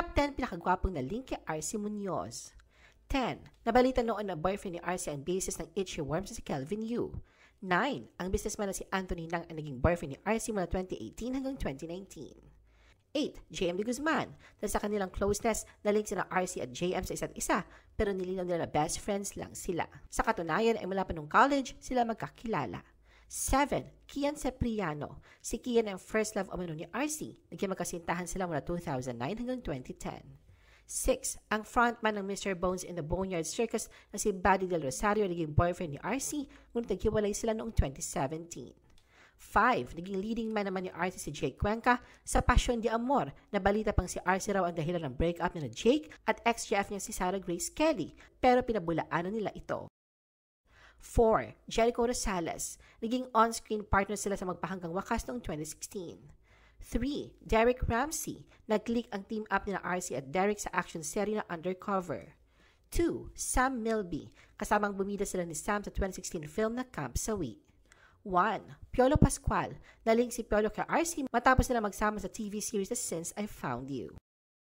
Top 10 pinakagwapong na link kay RC Munoz. 10. Nabalita noon na boyfriend ni RC ang basis ng Itchy Worms si Kelvin Yu. 9. Ang businessman na si Anthony Nang ang naging boyfriend ni RC mula 2018 hanggang 2019. 8. JM De Guzman. Dahil sa kanilang closeness, na-link sila RC at JM sa isa't isa, pero nilinaw nila na best friends lang sila. Sa katunayan ay mula pa nung college, sila magkakilala. 7. Kian Cipriano. Si Kian ang first love umano ni RC. Naging magkasintahan sila mula 2009 hanggang 2010. 6. Ang frontman ng Mr. Bones in the Boneyard Circus na si Buddy Del Rosario naging boyfriend ni RC, ngunit naghiwalay sila noong 2017. 5. Naging leading man naman ni RC si Jake Cuenca sa Passion de Amor, na balita pang si RC raw ang dahilan ng breakup ni Jake at ex-GF niya si Sarah Grace Kelly, pero pinabulaanan nila ito. 4. Jericho Rosales. Naging on-screen partner sila sa magpahanggang wakas noong 2016. 3. Derek Ramsey. Nag-click ang team up ni RC at Derek sa action serie na Undercover. 2. Sam Milby. Kasamang bumida sila ni Sam sa 2016 film na Camp Sawi. 1. Piolo Pascual. Naling si Piolo kay RC matapos nila magsama sa TV series na Since I Found You.